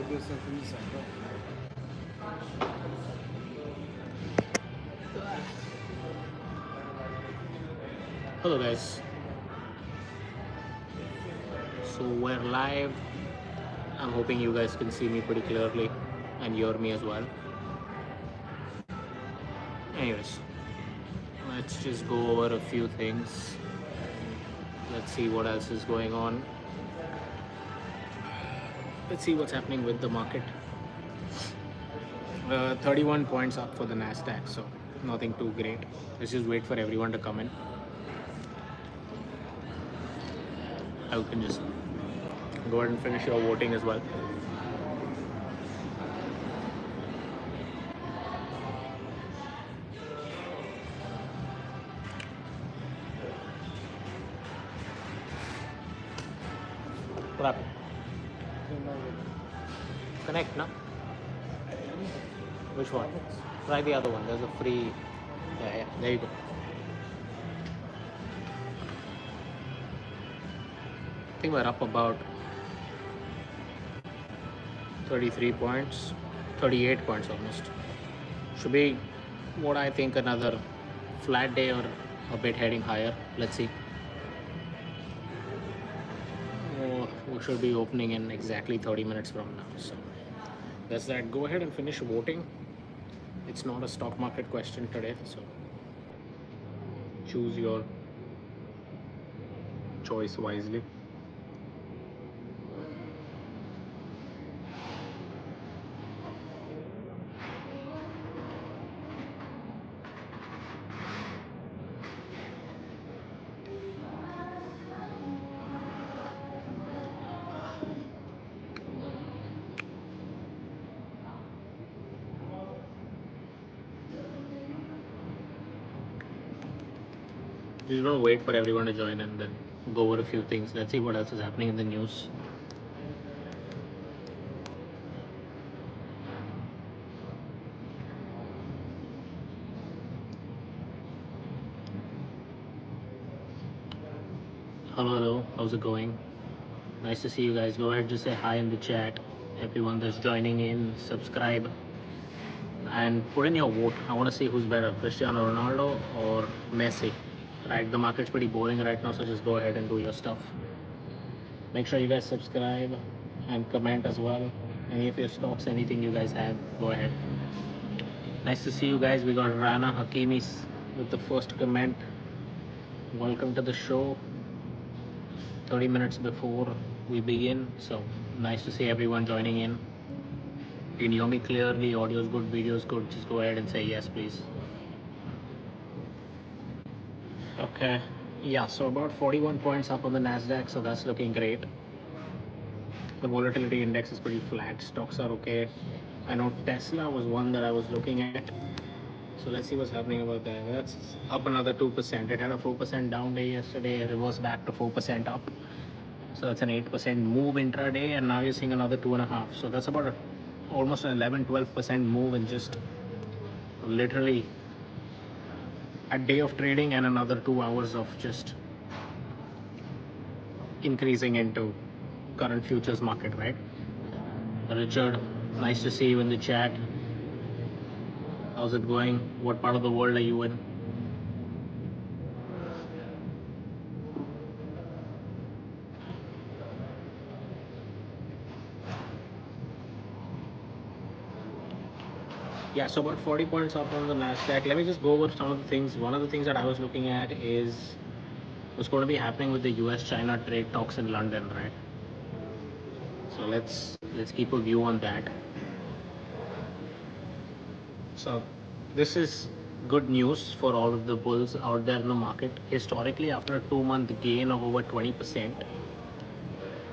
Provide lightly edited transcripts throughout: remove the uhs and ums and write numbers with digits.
Hello guys, so we're live. I'm hoping you guys can see me pretty clearly and hear me as well. Anyways, let's just go over a few things. Let's see what else is going on. Let's see what's happening with the market. 31 points up for the Nasdaq, so nothing too great. Let's just wait for everyone to come in. I can just go ahead and finish your voting as well. What happened? Connect, no? Which one? Try the other one. There's a free. Yeah, there you go. I think we're up about 33 points, 38 points almost. Should be what I think another flat day or a bit heading higher. Let's see. We should be opening in exactly 30 minutes from now. So that's that. Go ahead and finish voting. It's not a stock market question today, so choose your choice wisely. We're gonna wait for everyone to join and then go over a few things. Let's see what else is happening in the news. Hello, how's it going? Nice to see you guys. Go ahead, just say hi in the chat. Everyone that's joining in, subscribe and put in your vote. I want to see who's better, Cristiano Ronaldo or Messi. Right, the market's pretty boring right now, so just go ahead and do your stuff. Make sure you guys subscribe and comment as well. Any of your stocks, anything you guys have, go ahead. Nice to see you guys. We got Rana Hakimis with the first comment. Welcome to the show. 30 minutes before we begin, so nice to see everyone joining in. You can hear me clearly, audio is good, video is good. Just go ahead and say yes, please. Okay, yeah, so about 41 points up on the Nasdaq, so that's looking great. The volatility index is pretty flat. Stocks are okay. I know Tesla was one that I was looking at, so let's see what's happening about that. That's up another 2%. It had a 4% down day yesterday, reversed back to 4% up. So that's an 8% move intraday, and now you're seeing another 2.5. So that's about almost an 11-12% move in just literally a day of trading and another 2 hours of just increasing into current futures market, right? Richard, nice to see you in the chat. How's it going? What part of the world are you in? Yeah, so about 40 points up on the Nasdaq. Let me just go over some of the things. One of the things that I was looking at is what's going to be happening with the US-China trade talks in London, right? So let's keep a view on that. So this is good news for all of the bulls out there in the market. Historically, after a 2-month gain of over 20%,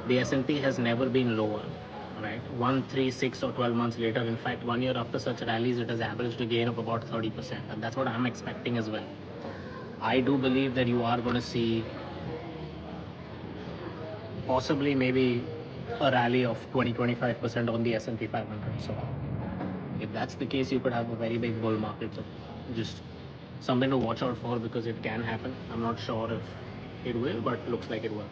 the S&P has never been lower, right? 1, 3, 6 or 12 months later, in fact 1 year after such rallies, it has averaged a gain of about 30%, and that's what I'm expecting as well. I do believe that you are going to see possibly maybe a rally of 20-25% on the S&P 500. So if that's the case, you could have a very big bull market. So just something to watch out for, because it can happen. I'm not sure if it will, but looks like it will.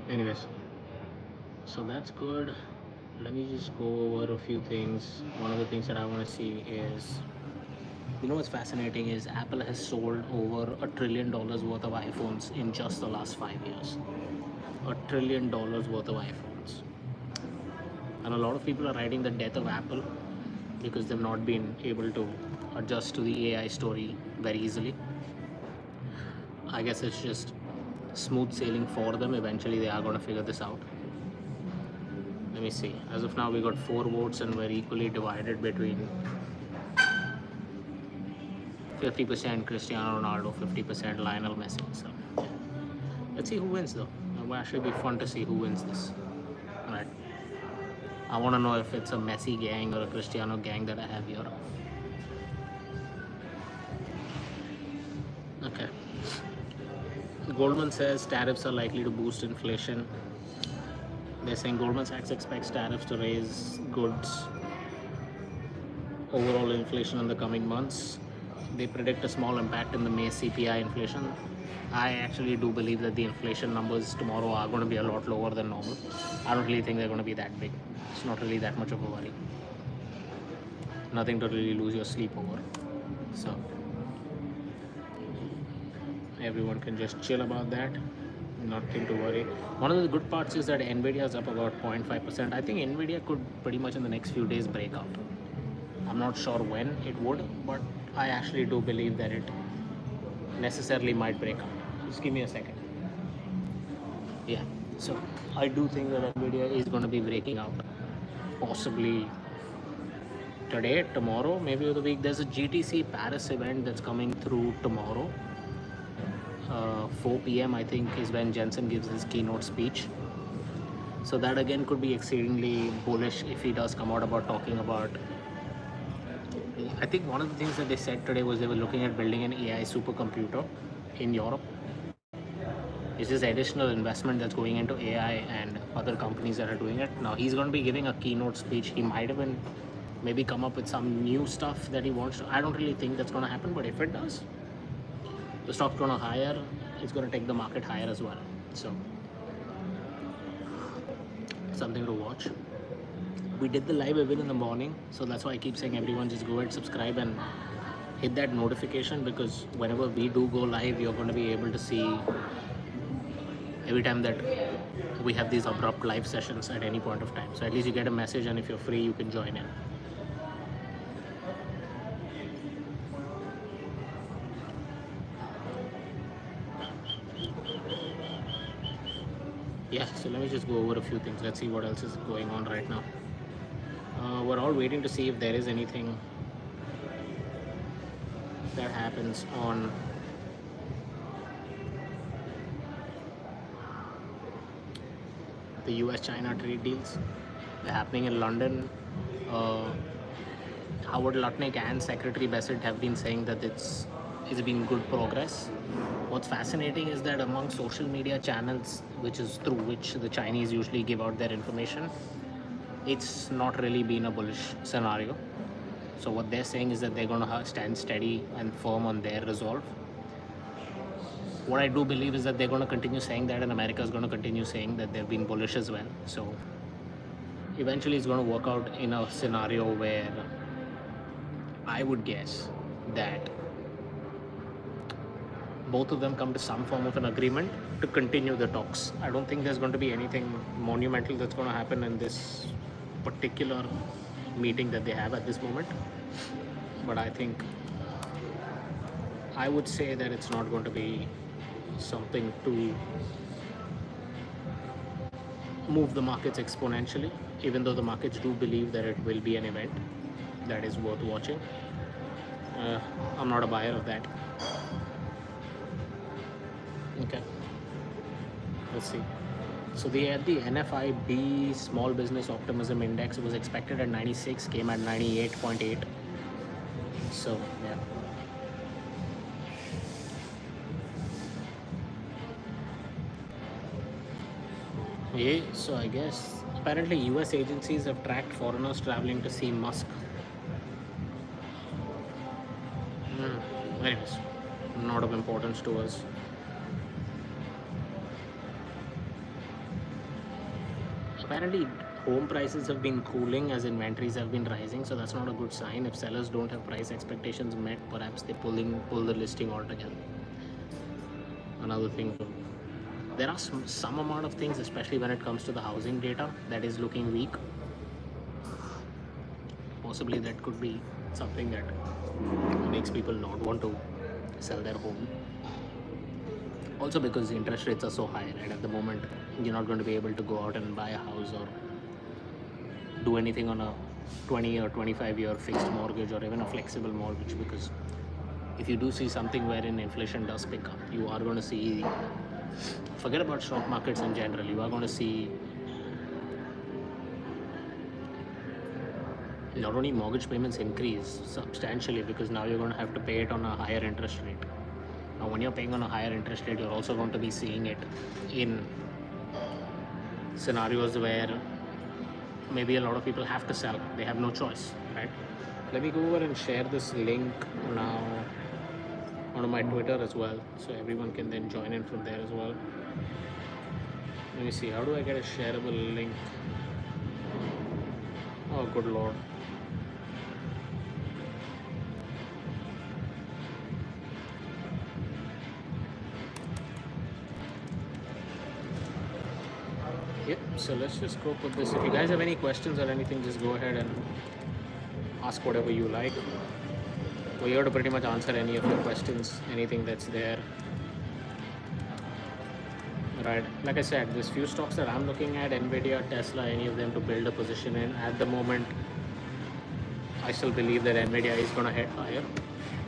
Anyways, so that's good. Let me just go over a few things. One of the things that I want to see is, you know what's fascinating is Apple has sold over $1 trillion worth of iPhones in just the last 5 years. $1 trillion worth of iPhones. And a lot of people are writing the death of Apple because they've not been able to adjust to the AI story very easily. I guess it's just smooth sailing for them. Eventually they are going to figure this out. Let me see. As of now we got 4 votes and we're equally divided between 50% Cristiano Ronaldo, 50% Lionel Messi. So yeah. Let's see who wins though. It will actually be fun to see who wins this. Alright. I want to know if it's a Messi gang or a Cristiano gang that I have here. Okay. Goldman says tariffs are likely to boost inflation. They're saying Goldman Sachs expects tariffs to raise goods overall inflation in the coming months. They predict a small impact in the May CPI inflation. I actually do believe that the inflation numbers tomorrow are going to be a lot lower than normal. I don't really think they're going to be that big. It's not really that much of a worry. Nothing to really lose your sleep over. So everyone can just chill about that. Nothing to worry. One of the good parts is that Nvidia is up about 0.5%. I think Nvidia could pretty much in the next few days break out. I'm not sure when it would, but I actually do believe that it necessarily might break out. Just give me a second. Yeah, so I do think that Nvidia is going to be breaking out, possibly today, tomorrow, maybe of the week. There's a GTC Paris event that's coming through tomorrow. 4 p.m. I think is when Jensen gives his keynote speech. So that again could be exceedingly bullish if he does come out about talking about. I think one of the things that they said today was they were looking at building an AI supercomputer in Europe. It's this additional investment that's going into AI and other companies that are doing it. Now he's going to be giving a keynote speech. He might even maybe come up with some new stuff that he wants to. I don't really think that's going to happen, but if it does, the stock's going to higher. It's going to take the market higher as well. So something to watch. We did the live event in the morning, so that's why I keep saying everyone just go ahead, subscribe and hit that notification, because whenever we do go live, you're going to be able to see every time that we have these abrupt live sessions at any point of time. So at least you get a message, and if you're free, you can join in. Yeah, so let me just go over a few things. Let's see what else is going on right now. We're all waiting to see if there is anything that happens on the US-China trade deals. They're happening in London. Howard Lutnick and Secretary Bessent have been saying that it's been good progress. What's fascinating is that among social media channels, which is through which the Chinese usually give out their information, it's not really been a bullish scenario. So what they're saying is that they're going to stand steady and firm on their resolve. What I do believe is that they're going to continue saying that, and America is going to continue saying that they've been bullish as well. So eventually it's going to work out in a scenario where I would guess that both of them come to some form of an agreement to continue the talks. I don't think there's going to be anything monumental that's going to happen in this particular meeting that they have at this moment, but I think I would say that it's not going to be something to move the markets exponentially, even though the markets do believe that it will be an event that is worth watching. I'm not a buyer of that. Okay, let's see. So the NFIB Small Business Optimism Index was expected at 96, came at 98.8. So yeah. Yeah, so I guess apparently US agencies have tracked foreigners traveling to see Musk. Anyways, not of importance to us. Apparently, home prices have been cooling as inventories have been rising, so that's not a good sign. If sellers don't have price expectations met, perhaps they pull the listing altogether. Another thing, there are some amount of things, especially when it comes to the housing data, that is looking weak. Possibly that could be something that makes people not want to sell their home. Also because interest rates are so high, right? At the moment, you're not going to be able to go out and buy a house or do anything on a 20 or 25-year fixed mortgage or even a flexible mortgage, because if you do see something wherein inflation does pick up, you are going to see, forget about stock markets in general, you are going to see not only mortgage payments increase substantially, because now you're going to have to pay it on a higher interest rate. Now when you're paying on a higher interest rate, you're also going to be seeing it in scenarios where maybe a lot of people have to sell, they have no choice, right? Let me go over and share this link now on my Twitter as well, so everyone can then join in from there as well. Let me see, how do I get a shareable link? Oh good lord. Yep, so let's just go put this. If you guys have any questions or anything, just go ahead and ask whatever you like. We're here to pretty much answer any of your questions, anything that's there. Right, like I said, there's few stocks that I'm looking at, Nvidia, Tesla, any of them to build a position in. At the moment, I still believe that Nvidia is going to head higher.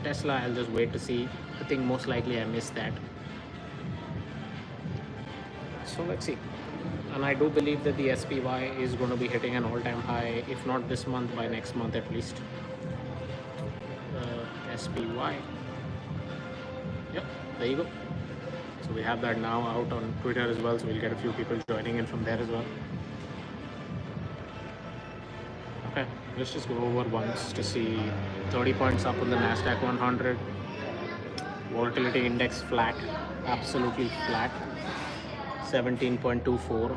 Tesla, I'll just wait to see. I think most likely I missed that. So let's see. And I do believe that the SPY is going to be hitting an all-time high, if not this month, by next month at least. SPY. Yep, there you go. So we have that now out on Twitter as well, so we'll get a few people joining in from there as well. Okay, let's just go over once to see 30 points up on the Nasdaq 100. Volatility index flat, absolutely flat. 17.24.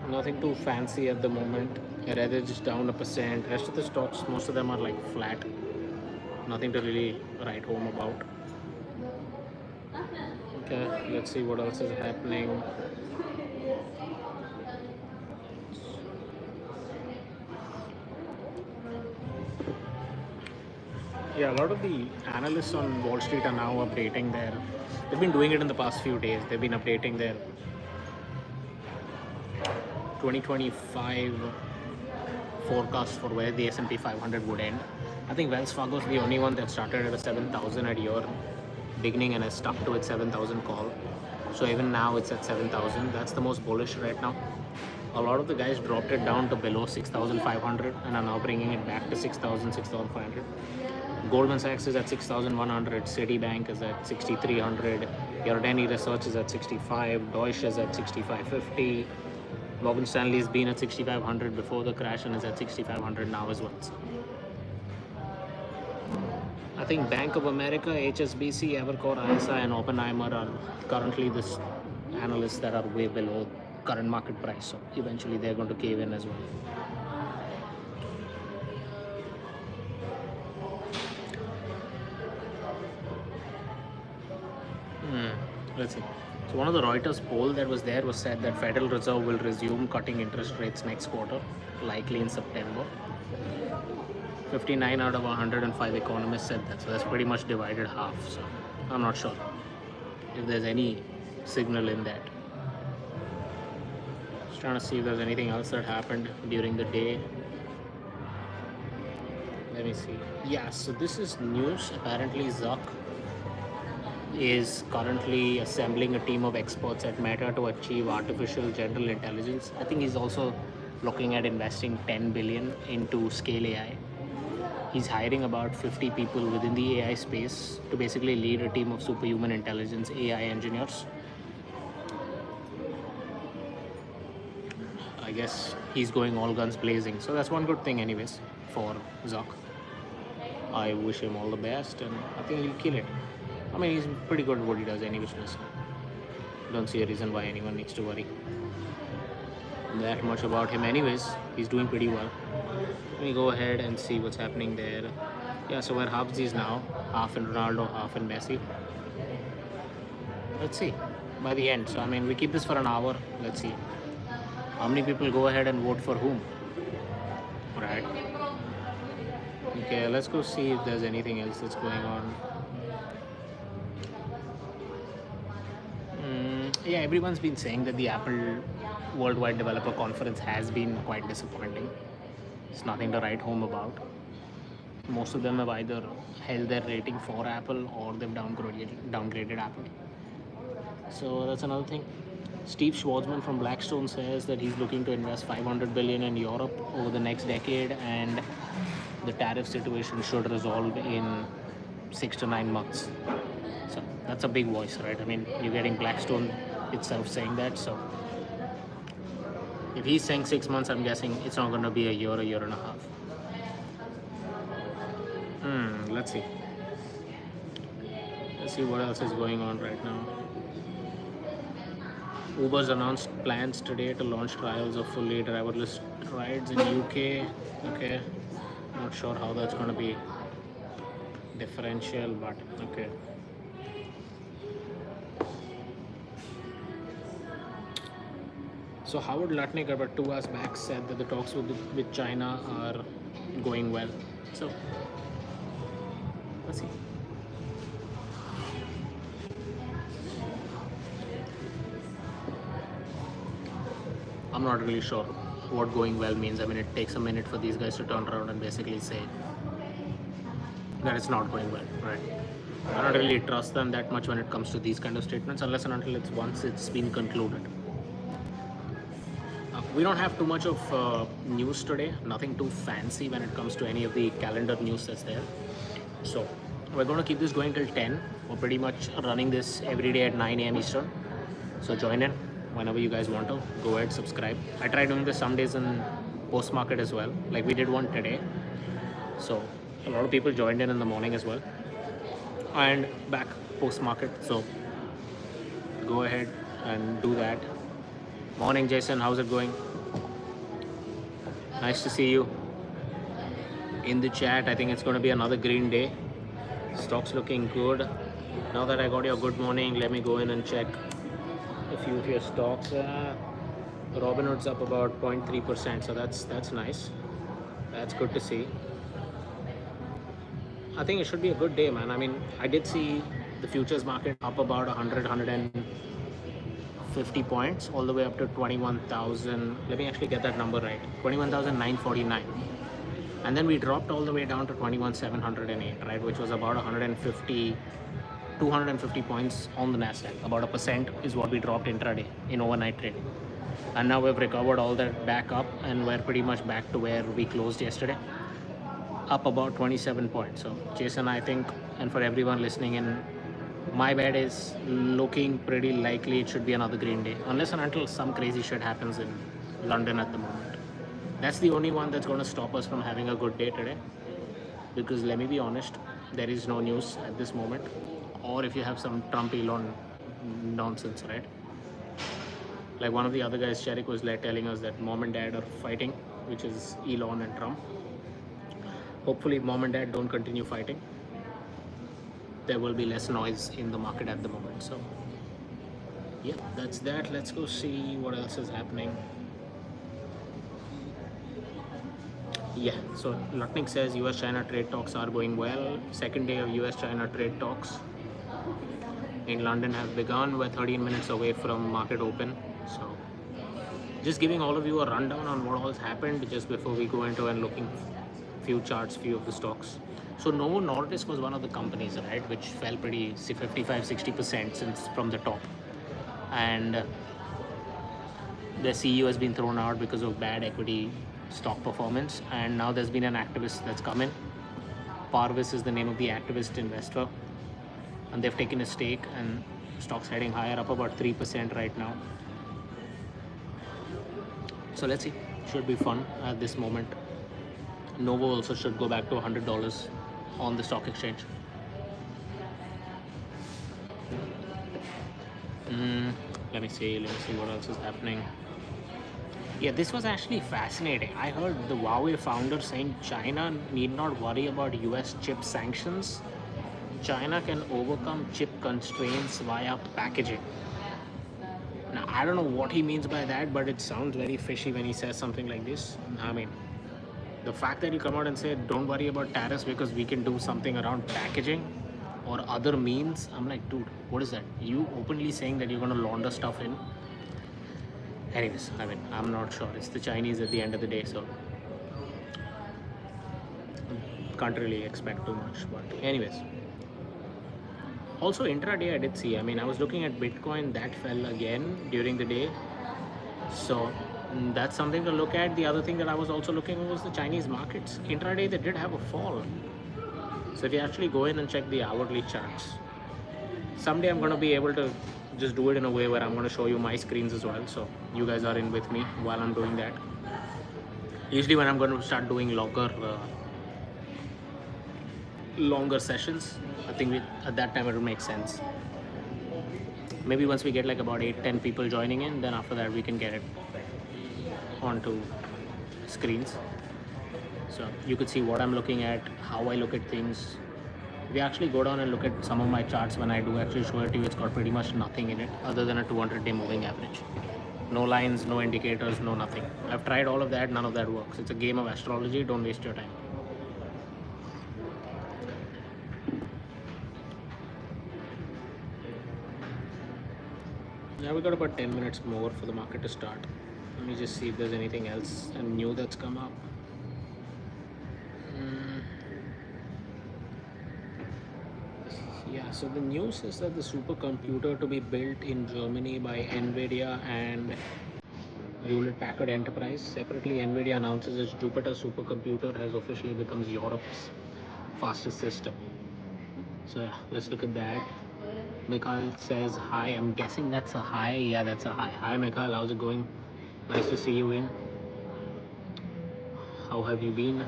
Nothing too fancy at the moment. Rather just down 1%. Rest of the stocks, most of them are like flat. Nothing to really write home about. Okay, let's see what else is happening. Yeah, a lot of the analysts on Wall Street are now updating their, they've been doing it in the past few days, they've been updating their 2025 forecast for where the S&P 500 would end. I think Wells Fargo is the only one that started at a 7,000 at year beginning and has stuck to its 7,000 call. So even now it's at 7,000. That's the most bullish right now. A lot of the guys dropped it down to below 6,500 and are now bringing it back to 6,000, 6,500. Goldman Sachs is at 6,100, Citibank is at 6,300, Yardeni Research is at 65, Deutsche is at 6,550, Morgan Stanley's been at 6,500 before the crash and is at 6,500 now as well. So I think Bank of America, HSBC, Evercore, ISI and Oppenheimer are currently the analysts that are way below current market price, so eventually they're going to cave in as well. Let's see. So one of the Reuters poll that was there was said that Federal Reserve will resume cutting interest rates next quarter, likely in September. 59 out of 105 economists said that, so that's pretty much divided half. So I'm not sure if there's any signal in that. Just trying to see if there's anything else that happened during the day. Let me see. Yeah, so this is news. Apparently Zuck is currently assembling a team of experts at Meta to achieve artificial general intelligence. I think he's also looking at investing 10 billion into Scale AI. He's hiring about 50 people within the AI space to basically lead a team of superhuman intelligence AI engineers. I guess he's going all guns blazing. So that's one good thing anyways for Zuck. I wish him all the best and I think he'll kill it. I mean, he's pretty good at what he does any business. Don't see a reason why anyone needs to worry that much about him. Anyways, he's doing pretty well. Let me go ahead and see what's happening there. Yeah, so we're halfsies now, half in Ronaldo, half in Messi. Let's see by the end. So I mean, we keep this for an hour. Let's see how many people go ahead and vote for whom. Right. Okay, let's go see if there's anything else that's going on. Yeah, everyone's been saying that the Apple Worldwide Developer Conference has been quite disappointing. It's nothing to write home about. Most of them have either held their rating for Apple or they've downgraded Apple. So that's another thing. Steve Schwarzman from Blackstone says that he's looking to invest 500 billion in Europe over the next decade, and the tariff situation should resolve in 6 to 9 months. So that's a big voice, right? I mean, you're getting Blackstone itself saying that. So if he's saying 6 months, I'm guessing it's not going to be a year and a half. Let's see. Let's see what else is going on right now. Uber's announced plans today to launch trials of fully driverless rides in UK. Okay, not sure how that's going to be differential, but okay. So Howard Lutnick about 2 hours back said that the talks with China are going well. So let's see. I'm not really sure what going well means. I mean, it takes a minute for these guys to turn around and basically say that it's not going well, right? I don't really trust them that much when it comes to these kind of statements, unless and until once it's been concluded. We don't have too much of news today, nothing too fancy when it comes to any of the calendar news that's there. So we're going to keep this going till 10. We're pretty much running this every day at 9 AM Eastern. So join in whenever you guys want to. Go ahead, subscribe. I try doing this some days in post market as well, like we did one today. So a lot of people joined in the morning as well, and back post market. So go ahead and do that. Morning, Jason. How's it going? Nice to see you in the chat. I think it's going to be another green day. Stocks looking good. Now that I got your good morning, let me go in and check a few of your stocks. Robinhood's up about 0.3%, so that's nice. That's good to see. I think it should be a good day, man. I mean, I did see the futures market up about 150 points all the way up to 21,000. Let me actually get that number right. 21,949. And then we dropped all the way down to 21,708, right, which was about 250 points on the Nasdaq. About 1% is what we dropped intraday in overnight trading. And now we've recovered all that back up, and we're pretty much back to where we closed yesterday, up about 27 points. So Jason, I think, and for everyone listening in, my bet is looking pretty likely it should be another green day, unless and until some crazy shit happens in London at the moment. That's the only one that's going to stop us from having a good day today, because let me be honest, there is no news at this moment. Or if you have some Trump Elon nonsense, right? Like one of the other guys, Sharik, was telling us that mom and dad are fighting, which is Elon and Trump. Hopefully mom and dad don't continue fighting. There will be less noise in the market at the moment. So yeah, that's that. Let's go see what else is happening. Yeah, so Lutnick says US-China trade talks are going well. Second day of US-China trade talks in London have begun. We're 13 minutes away from market open. So just giving all of you a rundown on what all has happened just before we go into and looking few charts, few of the stocks. So Novo Nordisk was one of the companies, right, which fell pretty 55-60% since from the top. And the CEO has been thrown out because of bad equity stock performance, and now there's been an activist that's come in. Parvis is the name of the activist investor, and they've taken a stake, and stock's heading higher, up about 3% right now. So let's see, should be fun at this moment. Novo also should go back to $100 on the stock exchange. Let me see what else is happening. Yeah, this was actually fascinating. I heard the Huawei founder saying China need not worry about US chip sanctions. China can overcome chip constraints via packaging. Now, I don't know what he means by that, but it sounds very fishy when he says something like this. I mean, the fact that you come out and say, don't worry about tariffs because we can do something around packaging or other means, I'm like, dude, what is that? You openly saying that you're going to launder stuff in? Anyways, I mean, I'm not sure. It's the Chinese at the end of the day, so can't really expect too much. But anyways, also intraday I did see. I mean, I was looking at Bitcoin that fell again during the day, so that's something to look at. The other thing that I was also looking at was the Chinese markets. Intraday they did have a fall. So if you actually go in and check the hourly charts, someday I'm going to be able to just do it in a way where I'm going to show you my screens as well, so you guys are in with me while I'm doing that. Usually when I'm going to start doing longer sessions, I think at that time it will make sense. Maybe once we get like about 8-10 people joining in, then after that we can get it onto screens, so you could see what I'm looking at, how I look at things. If you actually go down and look at some of my charts, when I do actually show it to you, it's got pretty much nothing in it other than a 200-day moving average. No lines, no indicators, no nothing. I've tried all of that, none of that works. It's a game of astrology, don't waste your time. Now we got about 10 minutes more for the market to start. Let me just see if there's anything else and new that's come up. Yeah, so the news is that the supercomputer to be built in Germany by NVIDIA and Hewlett Packard Enterprise. Separately, NVIDIA announces its Jupiter supercomputer has officially become Europe's fastest system. So yeah, let's look at that. Mikhail says hi. I'm guessing that's a hi. Yeah, that's a hi. Hi Mikhail, how's it going? Nice to see you in. How have you been?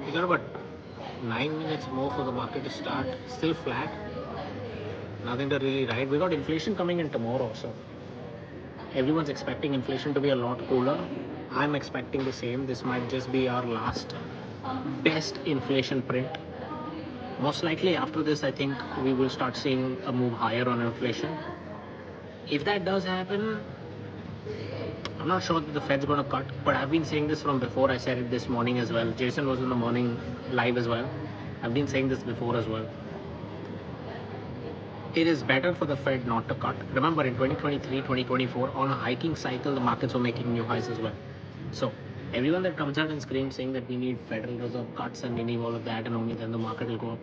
We got about 9 minutes more for the market to start. Still flat. Nothing to really write. We got inflation coming in tomorrow, so everyone's expecting inflation to be a lot cooler. I'm expecting the same. This might just be our last best inflation print. Most likely after this, I think we will start seeing a move higher on inflation. If that does happen, I'm not sure that the Fed's going to cut, but I've been saying this from before. I said it this morning as well. Jason was in the morning live as well. I've been saying this before as well. It is better for the Fed not to cut. Remember, in 2023, 2024, on a hiking cycle, the markets were making new highs as well. So everyone that comes out and screams saying that we need Federal Reserve cuts and we need all of that and only then the market will go up.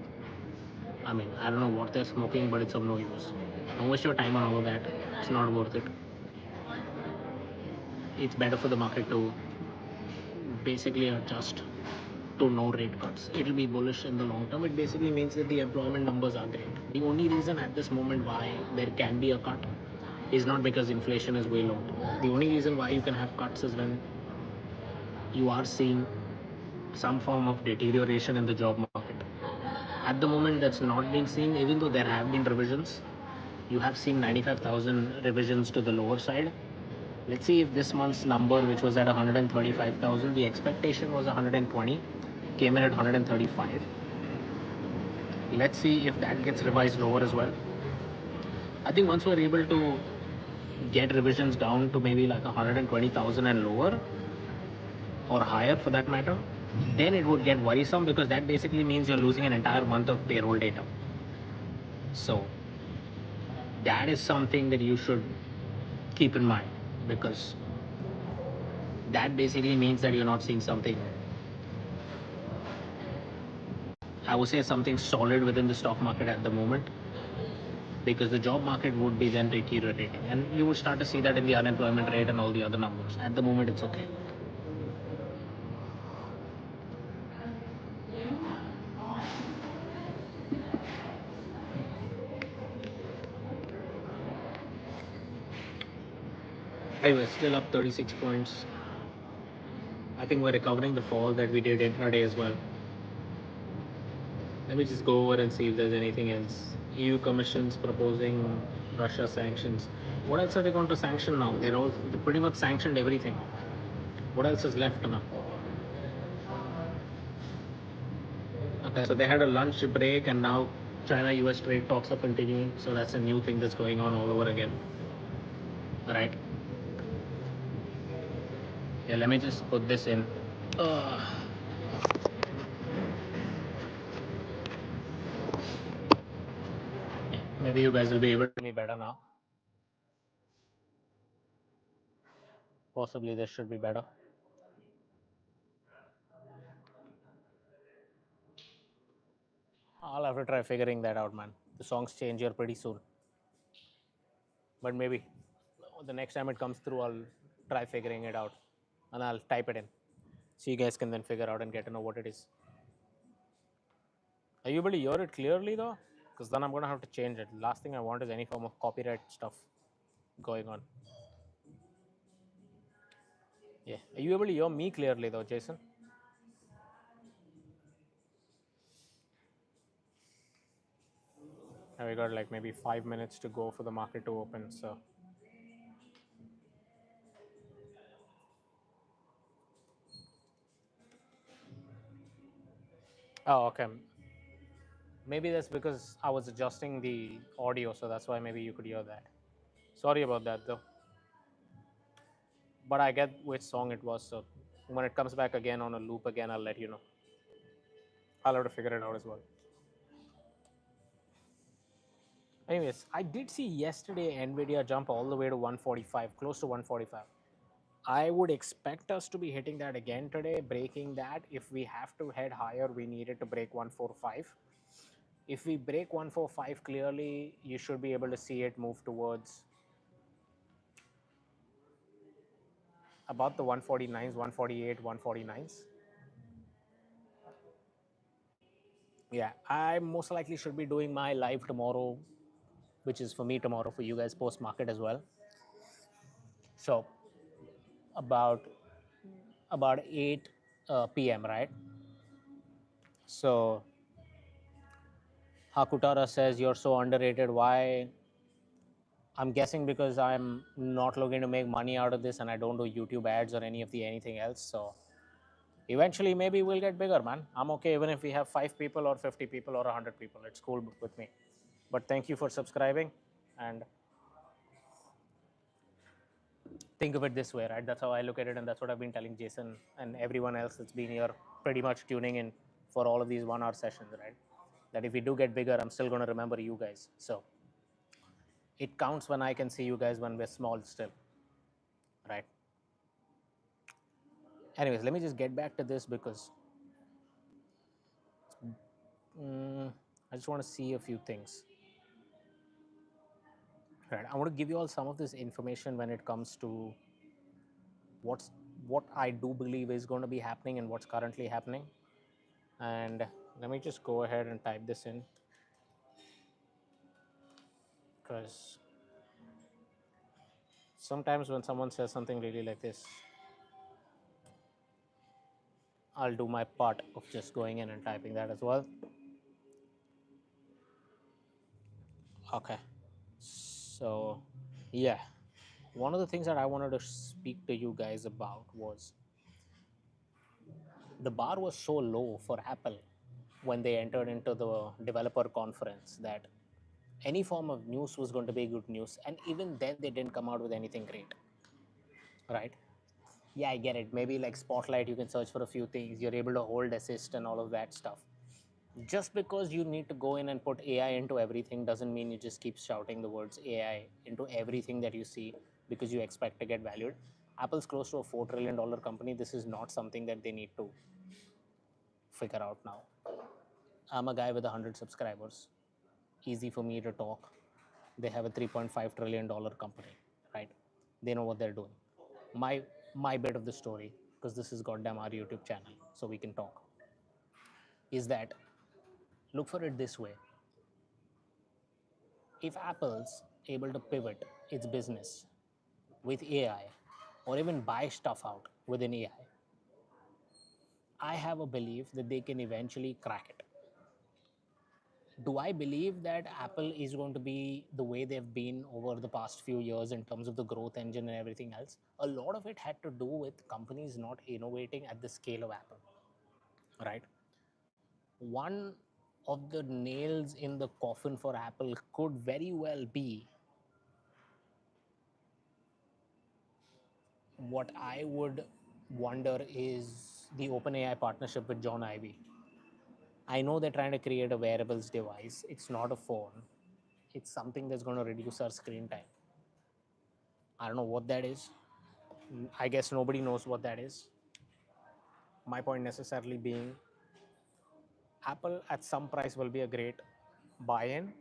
I mean, I don't know what they're smoking, but it's of no use. Don't waste your time on all of that. It's not worth it. It's better for the market to basically adjust to no rate cuts. It will be bullish in the long term. It basically means that the employment numbers are great. The only reason at this moment why there can be a cut is not because inflation is way low. The only reason why you can have cuts is when you are seeing some form of deterioration in the job market. At the moment, that's not been seen, even though there have been revisions. You have seen 95,000 revisions to the lower side. Let's see if this month's number, which was at 135,000, the expectation was 120, came in at 135. Let's see if that gets revised lower as well. I think once we're able to get revisions down to maybe like 120,000 and lower, or higher for that matter, then it would get worrisome because that basically means you're losing an entire month of payroll data. So that is something that you should keep in mind, because that basically means that you're not seeing something, I would say, something solid within the stock market at the moment, because the job market would be then deteriorating and you would start to see that in the unemployment rate and all the other numbers. At the moment it's okay. Anyway, still up 36 points. I think we're recovering the fall that we did intraday as well. Let me just go over and see if there's anything else. EU Commission's proposing Russia sanctions. What else are they going to sanction now? They pretty much sanctioned everything. What else is left now? Okay, so they had a lunch break, and now China-US trade talks are continuing. So that's a new thing that's going on all over again. Right? Yeah, let me just put this in. Uh, yeah, maybe you guys will be able to me better now. Possibly this should be better. I'll have to try figuring that out, man. The songs change here pretty soon. But maybe the next time it comes through, I'll try figuring it out and I'll type it in. So you guys can then figure out and get to know what it is. Are you able to hear it clearly though? Because then I'm going to have to change it. Last thing I want is any form of copyright stuff going on. Yeah. Are you able to hear me clearly though, Jason? And we got like maybe 5 minutes to go for the market to open. So oh, okay. Maybe that's because I was adjusting the audio, so that's why maybe you could hear that. Sorry about that though. But I get which song it was, so when it comes back again on a loop again, I'll let you know. I'll have to figure it out as well. Anyways, I did see yesterday Nvidia jump all the way to 145, close to 145. I would expect us to be hitting that again today, breaking that. If we have to head higher, we needed to break 145. If we break 145 clearly, you should be able to see it move towards about the 149s, 148, 149s. Yeah, I most likely should be doing my live tomorrow, which is for me tomorrow, for you guys post market as well. So about 8 p.m. right? So Hakutara says you're so underrated. Why? I'm guessing because I'm not looking to make money out of this and I don't do YouTube ads or anything else. So eventually maybe we'll get bigger, man. I'm okay even if we have 5 people or 50 people or 100 people. It's cool with me. But thank you for subscribing, and think of it this way, right? That's how I look at it, and that's what I've been telling Jason and everyone else that's been here pretty much tuning in for all of these 1 hour sessions, right? That if we do get bigger, I'm still going to remember you guys. So it counts when I can see you guys when we're small still, right? Anyways, let me just get back to this because I just want to see a few things. Right, I want to give you all some of this information when it comes to what's what I do believe is going to be happening and what's currently happening. And let me just go ahead and type this in because sometimes when someone says something really like this, I'll do my part of just going in and typing that as well. Okay. So, yeah. One of the things that I wanted to speak to you guys about was the bar was so low for Apple when they entered into the developer conference that any form of news was going to be good news. And even then, they didn't come out with anything great, right? Yeah, I get it. Maybe like Spotlight, you can search for a few things. You're able to hold assist and all of that stuff. Just because you need to go in and put AI into everything doesn't mean you just keep shouting the words AI into everything that you see because you expect to get valued. Apple's close to a $4 trillion company. This is not something that they need to figure out now. I'm a guy with 100 subscribers. Easy for me to talk. They have a $3.5 trillion company, right? They know what they're doing. My bit of the story, because this is goddamn our YouTube channel, so we can talk, is that look for it this way. If Apple's able to pivot its business with AI or even buy stuff out within AI, I have a belief that they can eventually crack it. Do I believe that Apple is going to be the way they've been over the past few years in terms of the growth engine and everything else? A lot of it had to do with companies not innovating at the scale of Apple, right? One of the nails in the coffin for Apple could very well be what I would wonder is the OpenAI partnership with John Ivey. I know they're trying to create a wearables device. It's not a phone. It's something that's going to reduce our screen time. I don't know what that is. I guess nobody knows what that is. My point necessarily being Apple at some price will be a great buy in.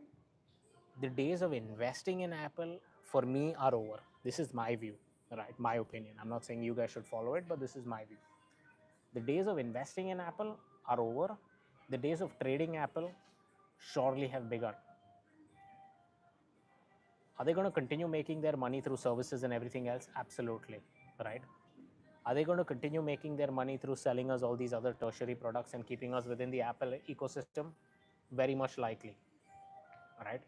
The days of investing in Apple for me are over. This is my view, right? My opinion. I'm not saying you guys should follow it, but this is my view. The days of investing in Apple are over. The days of trading Apple surely have begun. Are they going to continue making their money through services and everything else? Absolutely, right? Are they going to continue making their money through selling us all these other tertiary products and keeping us within the Apple ecosystem? Very much likely, right?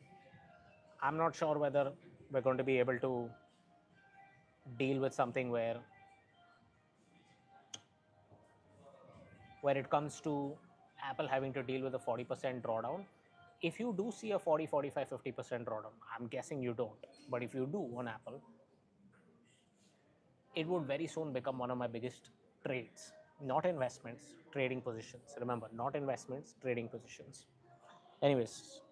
I'm not sure whether we're going to be able to deal with something where it comes to Apple having to deal with a 40% drawdown. If you do see a 40, 45, 50% drawdown, I'm guessing you don't, but if you do on Apple, it would very soon become one of my biggest trades. Not investments, trading positions. Remember, not investments, trading positions. Anyways,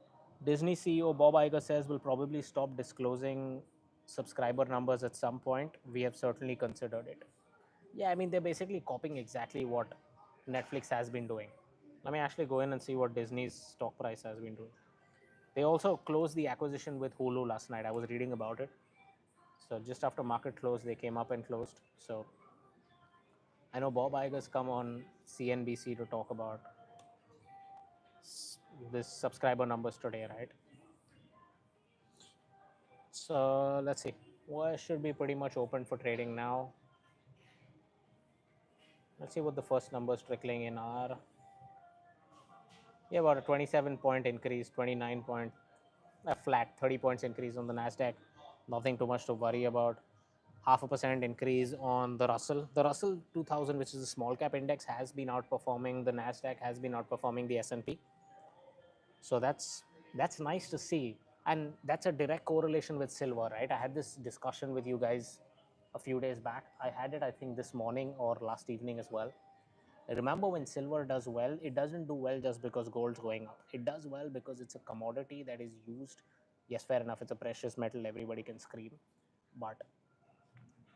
Disney CEO Bob Iger says we'll probably stop disclosing subscriber numbers at some point. We have certainly considered it. Yeah, I mean, they're basically copying exactly what Netflix has been doing. Let me actually go in and see what Disney's stock price has been doing. They also closed the acquisition with Hulu last night. I was reading about it. So just after market close, they came up and closed. So I know Bob Iger's come on CNBC to talk about this subscriber numbers today, right? So let's see. Well, should be pretty much open for trading now. Let's see what the first numbers trickling in are. Yeah, about a 27-point increase, 29 point, a flat 30 points increase on the Nasdaq. Nothing too much to worry about. 0.5% increase on the Russell. The Russell 2000, which is a small cap index, has been outperforming the Nasdaq, has been outperforming the S&P. So that's nice to see, and that's a direct correlation with silver, right? I had this discussion with you guys a few days back. I had it, I think, this morning or last evening as well. Remember, when silver does well, it doesn't do well just because gold's going up. It does well because it's a commodity that is used. Yes, fair enough, it's a precious metal, everybody can scream, but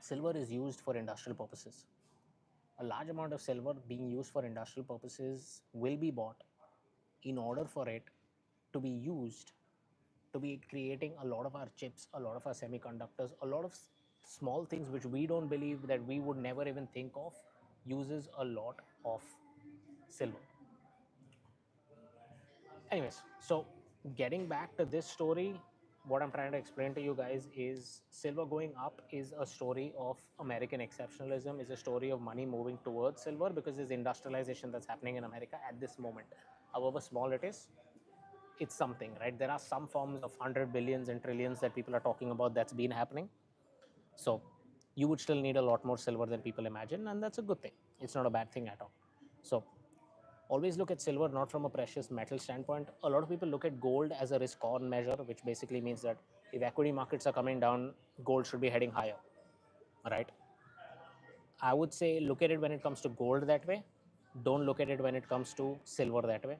silver is used for industrial purposes. A large amount of silver being used for industrial purposes will be bought in order for it to be used to be creating a lot of our chips, a lot of our semiconductors, a lot of small things which we don't believe that we would never even think of, uses a lot of silver. Anyways, so getting back to this story, what I'm trying to explain to you guys is silver going up is a story of American exceptionalism, is a story of money moving towards silver because there's industrialization that's happening in America at this moment. However small it is, it's something, right? There are some forms of 100 billions and trillions that people are talking about that's been happening. So you would still need a lot more silver than people imagine, and that's a good thing. It's not a bad thing at all. So always look at silver not from a precious metal standpoint. A lot of people look at gold as a risk on measure, which basically means that if equity markets are coming down, gold should be heading higher, right? I would say look at it when it comes to gold that way. Don't look at it when it comes to silver that way.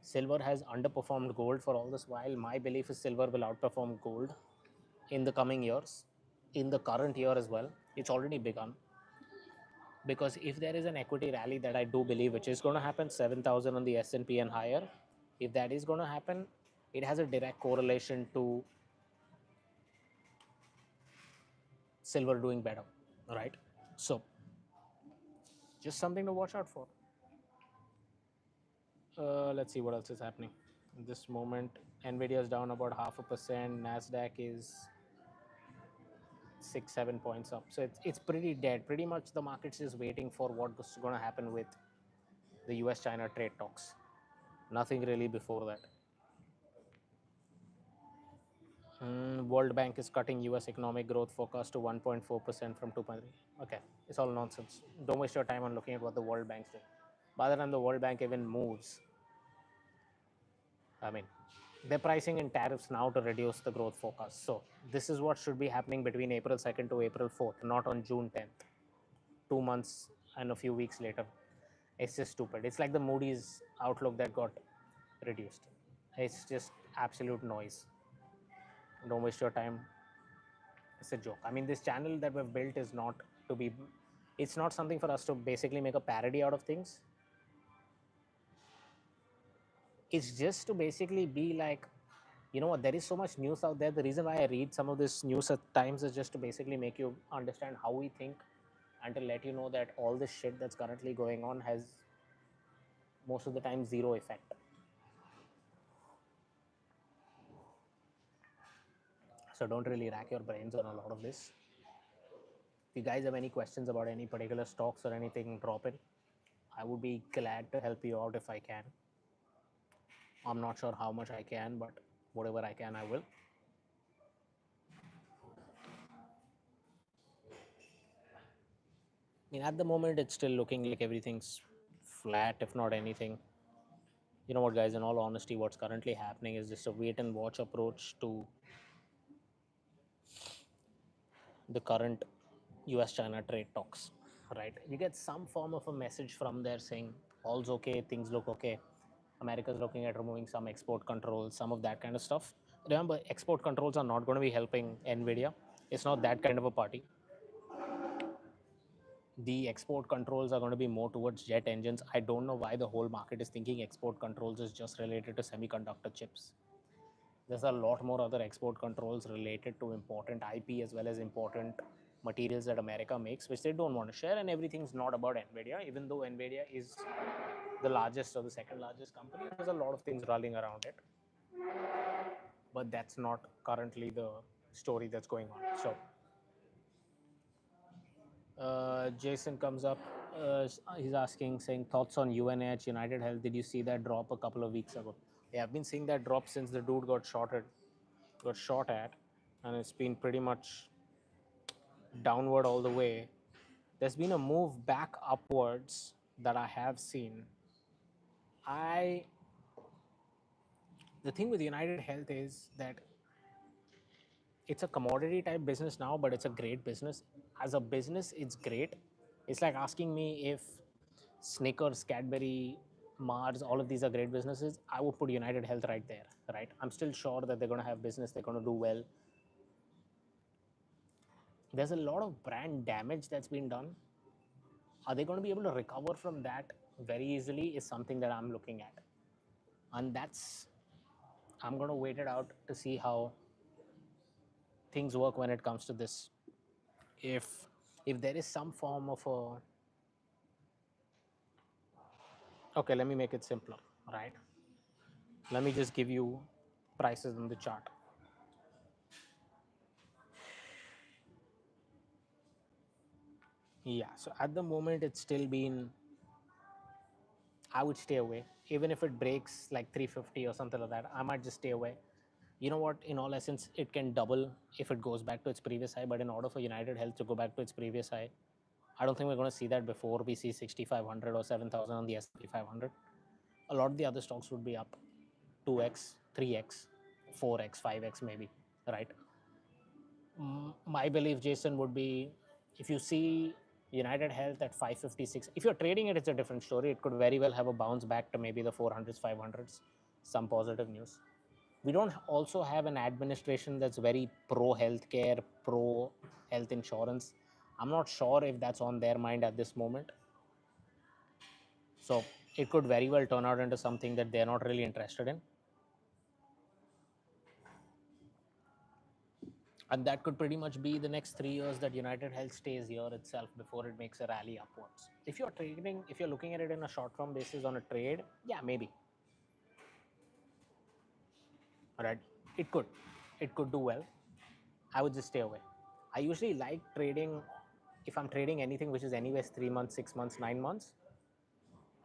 Silver has underperformed gold for all this while. My belief is silver will outperform gold in the coming years, in the current year as well. It's already begun. Because if there is an equity rally that I do believe which is going to happen, 7,000 on the S&P and higher, if that is going to happen, it has a direct correlation to silver doing better, right? So just something to watch out for. Let's see what else is happening. In this moment, Nvidia is down about 0.5%. Nasdaq is 6-7 points up. So it's pretty dead. Pretty much the market's just waiting for what's going to happen with the US China trade talks. Nothing really before that. World Bank is cutting US economic growth forecast to 1.4% from 2.3. Okay, it's all nonsense. Don't waste your time on looking at what the World Bank's doing. By the time the World Bank even moves, I mean, they're pricing in tariffs now to reduce the growth forecast. So this is what should be happening between April 2nd to April 4th, not on June 10th. 2 months and a few weeks later. It's just stupid. It's like the Moody's outlook that got reduced. It's just absolute noise. Don't waste your time. It's a joke. I mean, this channel that we've built is not to be, it's not something for us to basically make a parody out of things. It's just to basically be like, you know what, there is so much news out there. The reason why I read some of this news at times is just to basically make you understand how we think and to let you know that all this shit that's currently going on has most of the time zero effect. So don't really rack your brains on a lot of this. If you guys have any questions about any particular stocks or anything, drop it. I would be glad to help you out if I can. I'm not sure how much I can, but whatever I can, I will. I mean, at the moment, it's still looking like everything's flat, if not anything. You know what, guys, in all honesty, what's currently happening is just a wait and watch approach to the current US China trade talks, right? You get some form of a message from there saying all's okay, things look okay. America's looking at removing some export controls, some of that kind of stuff. Remember, export controls are not going to be helping Nvidia. It's not that kind of a party. The export controls are going to be more towards jet engines. I don't know why the whole market is thinking export controls is just related to semiconductor chips. There's a lot more other export controls related to important IP as well as important materials that America makes, which they don't want to share. And everything's not about Nvidia, even though Nvidia is the largest or the second largest company. There's a lot of things rolling around it, but that's not currently the story that's going on. So Jason comes up. He's asking, saying thoughts on UNH United Health. Did you see that drop a couple of weeks ago? Yeah, I've been seeing that drop since the dude got shot at, and it's been pretty much downward all the way. There's been a move back upwards that I have seen. I The thing with United Health is that it's a commodity type business now, but it's a great business. As a business, it's great. It's like asking me if Snickers, Cadbury, Mars, all of these are great businesses. I would put United Health right there, right? I'm still sure that they're going to have business, they're going to do well. There's a lot of brand damage that's been done. Are they going to be able to recover from that very easily? Is something that I'm looking at. And I'm going to wait it out to see how things work when it comes to this. If if there is some form of a, okay, let me make it simpler, right? Let me just give you prices on the chart. Yeah, so at the moment it's still been, I would stay away. Even if it breaks like 350 or something like that, I might just stay away. You know what? In all essence, it can double if it goes back to its previous high. But in order for United Health to go back to its previous high, I don't think we're going to see that before we see 6,500 or 7,000 on the S&P 500. A lot of the other stocks would be up 2x, 3x, 4x, 5x maybe, right? My belief, Jason, would be if you see United Health at 556, if you're trading it, it's a different story. It could very well have a bounce back to maybe the 400s, 500s, some positive news. We don't also have an administration that's very pro healthcare, pro health insurance. I'm not sure if that's on their mind at this moment. So it could very well turn out into something that they're not really interested in. And that could pretty much be the next 3 years that United Health stays here itself before it makes a rally upwards. If you're trading, if you're looking at it in a short term basis on a trade, yeah, maybe. All right, it could. It could do well. I would just stay away. I usually like trading, if I'm trading anything which is anyways 3 months, 6 months, 9 months,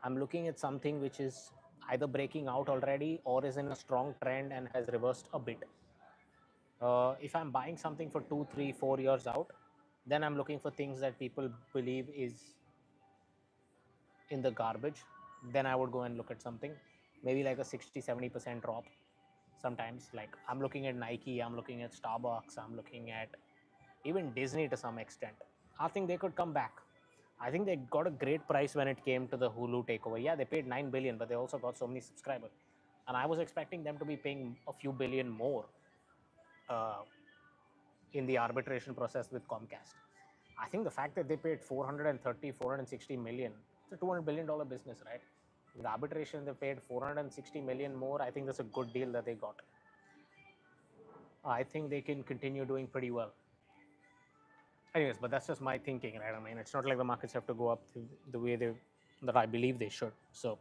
I'm looking at something which is either breaking out already or is in a strong trend and has reversed a bit. If I'm buying something for 2, 3, 4 years out, then I'm looking for things that people believe is in the garbage. Then I would go and look at something, maybe like a 60, 70% drop. Sometimes, like I'm looking at Nike, I'm looking at Starbucks, I'm looking at even Disney to some extent. I think they could come back. I think they got a great price when it came to the Hulu takeover. Yeah, they paid 9 billion, but they also got so many subscribers. And I was expecting them to be paying a few billion more uh, in the arbitration process with Comcast. I think the fact that they paid 430, 460 million, it's a $200 billion business, right? With arbitration, they paid 460 million more. I think that's a good deal that they got. I think they can continue doing pretty well. Anyways, but that's just my thinking, right? I mean, it's not like the markets have to go up the way they that I believe they should. So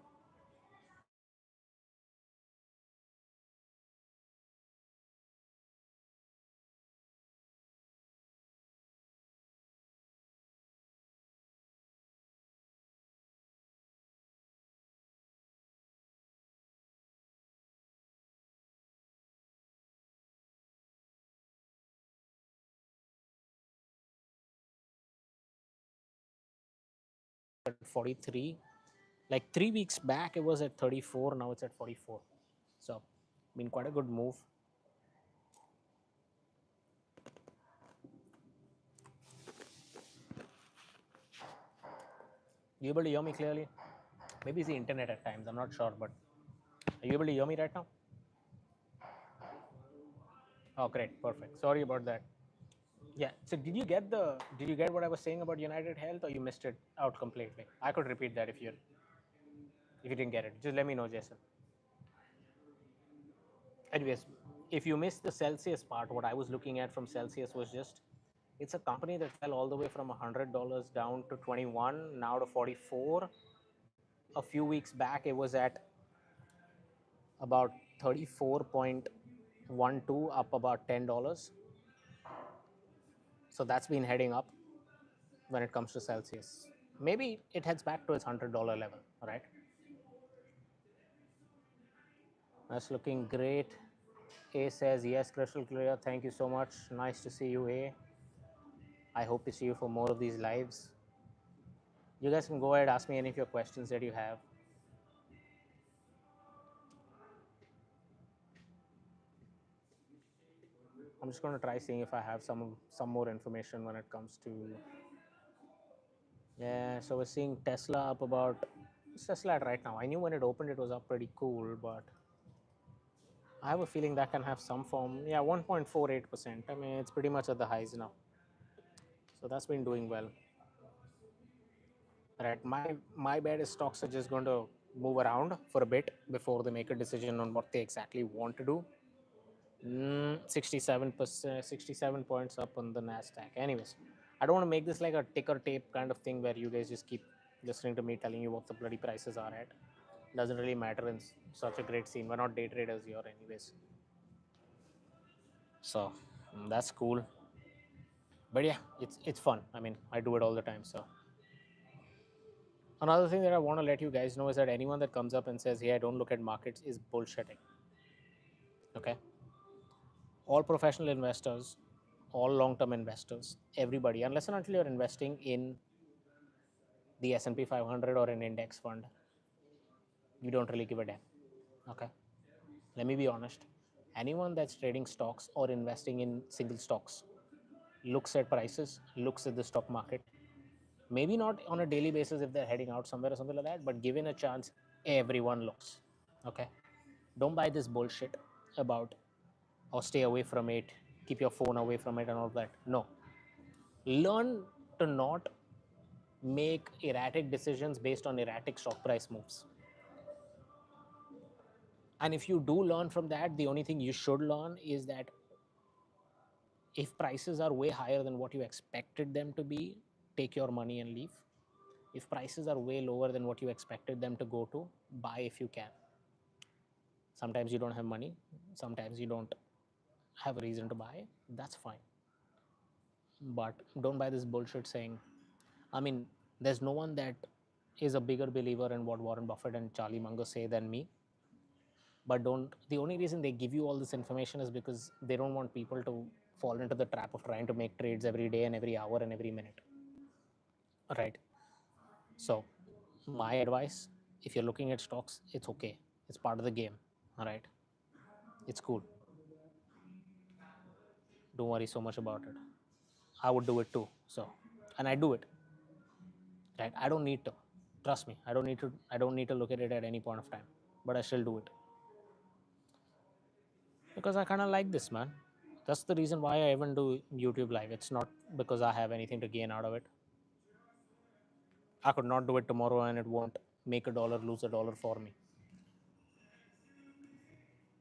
43, like 3 weeks back, it was at 34. Now it's at 44. So, been quite a good move. You able to hear me clearly? Maybe it's the internet at times. I'm not sure, but are you able to hear me right now? Oh, great, perfect. Sorry about that. Yeah. So did you get what I was saying about United Health, or you missed it out completely? I could repeat that if you didn't get it. Just let me know, Jason. Anyways, if you missed the Celsius part, what I was looking at from Celsius was just it's a company that fell all the way from $100 down to 21, now to 44. A few weeks back, it was at about 34.12, up about $10. So that's been heading up when it comes to Celsius. Maybe it heads back to its $100 level, right? That's looking great. A says, yes, crystal clear. Thank you so much. Nice to see you, A. I hope to see you for more of these lives. You guys can go ahead, ask me any of your questions that you have. I'm just going to try seeing if I have some more information when it comes to. Yeah, so we're seeing Tesla up about. It's Tesla at right now. I knew when it opened it was up pretty cool, but I have a feeling that can have some form. Yeah, 1.48%. I mean, it's pretty much at the highs now. So that's been doing well. Right. My bet is stocks are just going to move around for a bit before they make a decision on what they exactly want to do. 67%, 67 points up on the Nasdaq. Anyways, I don't want to make this like a ticker tape kind of thing where you guys just keep listening to me telling you what the bloody prices are at. Doesn't really matter in such a great scene. We're not day traders here, anyways. So that's cool. But yeah, it's fun. I mean, I do it all the time. So another thing that I want to let you guys know is that anyone that comes up and says, "Hey, I don't look at markets," is bullshitting. Okay, all professional investors, all long-term investors, everybody, unless and until you're investing in the S&P 500 or an index fund, you don't really give a damn. Okay, let me be honest. Anyone that's trading stocks or investing in single stocks looks at prices, looks at the stock market. Maybe not on a daily basis if they're heading out somewhere or something like that, but given a chance, everyone looks. Okay, don't buy this bullshit about or stay away from it, keep your phone away from it and all that. No, learn to not make erratic decisions based on erratic stock price moves. And if you do learn from that, the only thing you should learn is that if prices are way higher than what you expected them to be, take your money and leave. If prices are way lower than what you expected them to go to, buy if you can. Sometimes you don't have money, sometimes you don't have a reason to buy, that's fine. But don't buy this bullshit saying, I mean, there's no one that is a bigger believer in what Warren Buffett and Charlie Munger say than me. but don't. The only reason they give you all this information is because they don't want people to fall into the trap of trying to make trades every day and every hour and every minute, right? So my advice, if you're looking at stocks, it's okay, it's part of the game, all right? It's cool, don't worry so much about it. I would do it too, so, and I do it, right? I don't need to, trust me, I don't need to look at it at any point of time, but I still do it because I kind of like this, man. That's the reason why I even do YouTube live. It's not because I have anything to gain out of it. I could not do it tomorrow and it won't make a dollar, lose a dollar for me,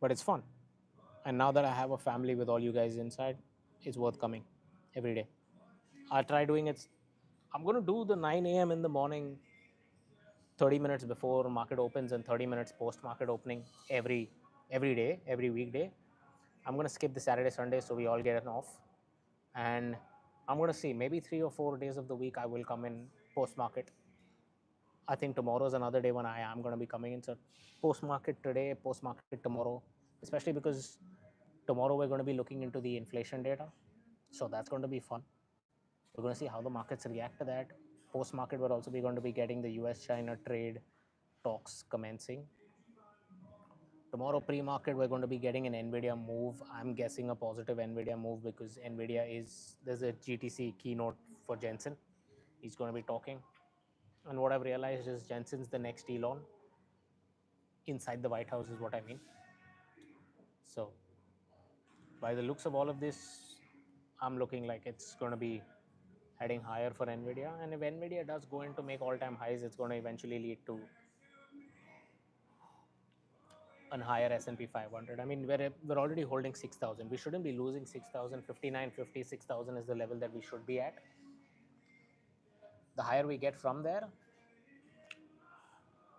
but it's fun. And now that I have a family with all you guys inside, it's worth coming every day. I try doing it. I'm going to do the 9 a.m. in the morning, 30 minutes before market opens and 30 minutes post market opening every day, every weekday. I'm going to skip the Saturday, Sunday so we all get an off. And I'm going to see maybe 3 or 4 days of the week I will come in post market. I think tomorrow is another day when I am going to be coming in. So post market today, post market tomorrow, especially because tomorrow we're going to be looking into the inflation data. So that's going to be fun. We're going to see how the markets react to that. Post market, we're also going to be getting the US China trade talks commencing. Tomorrow pre market, we're going to be getting an Nvidia move. I'm guessing a positive Nvidia move because Nvidia is, there's a GTC keynote for Jensen. He's going to be talking. And what I've realized is Jensen's the next Elon inside the White House, is what I mean. So, by the looks of all of this, I'm looking like it's going to be heading higher for Nvidia. And if Nvidia does go into make all-time highs, it's going to eventually lead to an higher S&P 500. I mean, we're already holding 6,000. We shouldn't be losing 6,000. 5950, 6,000 is the level that we should be at. The higher we get from there,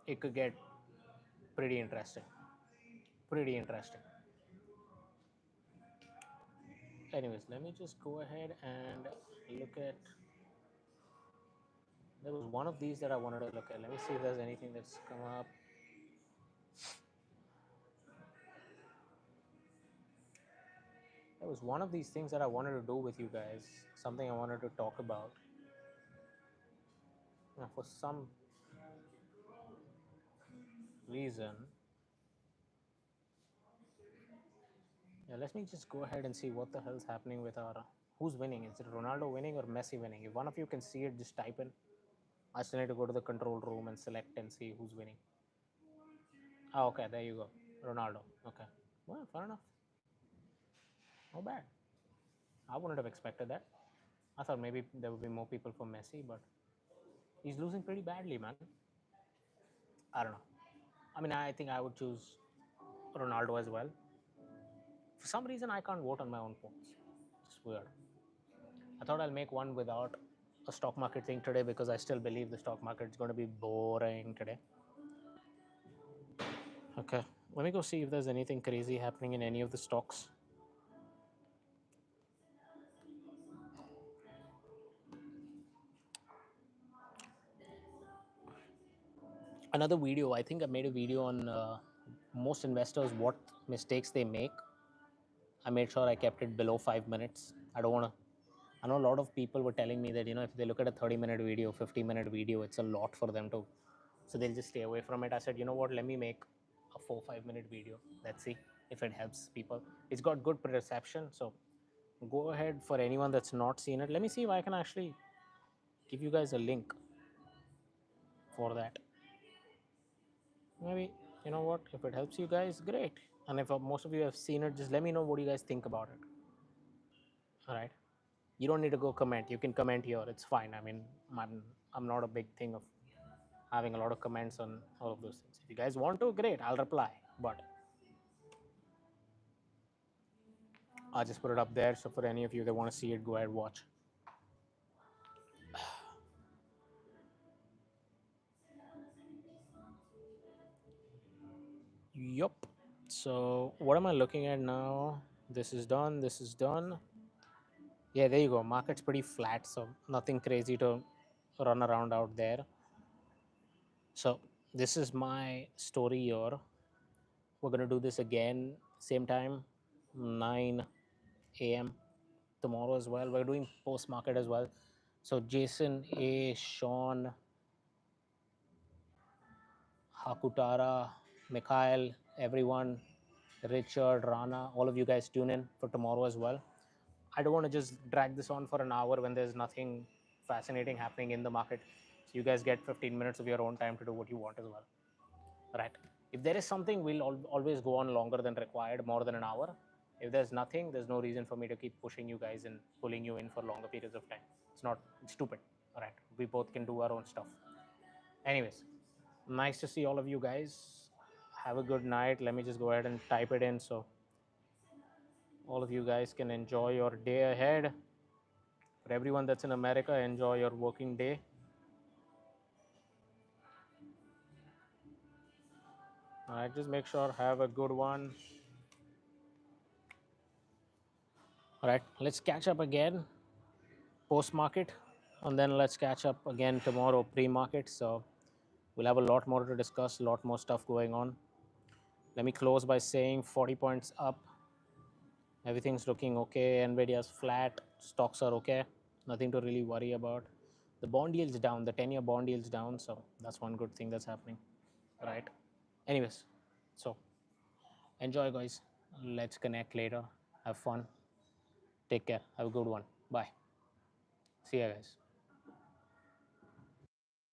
it could get pretty interesting. Pretty interesting. Anyways, let me just go ahead and look at. There was one of these that I wanted to look at. Let me see if there's anything that's come up. There was one of these things that I wanted to do with you guys, something I wanted to talk about. Now, for some reason, yeah, let me just go ahead and see what the hell's happening with our. Who's winning? Is it Ronaldo winning or Messi winning? If one of you can see it, just type in. I still need to go to the control room and select and see who's winning. Oh, okay, there you go. Ronaldo. Okay. Well, fair enough. Not bad. I wouldn't have expected that. I thought maybe there would be more people for Messi, but he's losing pretty badly, man. I don't know. I mean, I think I would choose Ronaldo as well. For some reason, I can't vote on my own polls. It's weird. I thought I'll make one without a stock market thing today because I still believe the stock market is going to be boring today. Okay, let me go see if there's anything crazy happening in any of the stocks. Another video, I think I made a video on most investors, what mistakes they make. I made sure I kept it below 5 minutes. I don't want to. I know a lot of people were telling me that, if they look at a 30-minute video, 50-minute video, it's a lot for them to, so they'll just stay away from it. I said, you know what, let me make a 4-5 minute video. Let's see if it helps people. It's got good perception. So go ahead, for anyone that's not seen it. Let me see if I can actually give you guys a link for that. Maybe, you know what, if it helps you guys, great. And if most of you have seen it, just let me know what you guys think about it. All right. You don't need to go comment. You can comment here. It's fine. I mean, I'm not a big thing of having a lot of comments on all of those things. If you guys want to, great, I'll reply. But I'll just put it up there. So for any of you that want to see it, go ahead, watch. Yup. So what am I looking at now? This is done. This is done. Yeah, there you go. Market's pretty flat. So nothing crazy to run around out there. So this is my story here. We're going to do this again, same time, 9 a.m. tomorrow as well. We're doing post market as well. So Jason, A, Sean, Hakutara, Mikhail, everyone, Richard, Rana, all of you guys tune in for tomorrow as well. I don't want to just drag this on for an hour when there's nothing fascinating happening in the market. So you guys get 15 minutes of your own time to do what you want as well. Right? If there is something, we'll always go on longer than required, more than an hour. If there's nothing, there's no reason for me to keep pushing you guys and pulling you in for longer periods of time. It's stupid. All right. We both can do our own stuff. Anyways, nice to see all of you guys. Have a good night. Let me just go ahead and type it in so all of you guys can enjoy your day ahead. For everyone that's in America, enjoy your working day. All right, just make sure have a good one. All right, let's catch up again post market, and then let's catch up again tomorrow pre market. So we'll have a lot more to discuss, a lot more stuff going on. Let me close by saying 40 points up. Everything's looking okay. Nvidia's flat. Stocks are okay. Nothing to really worry about. The bond yield's down. The 10-year bond yield's down. So that's one good thing that's happening. Right. Anyways, so enjoy, guys. Let's connect later. Have fun. Take care. Have a good one. Bye. See you guys.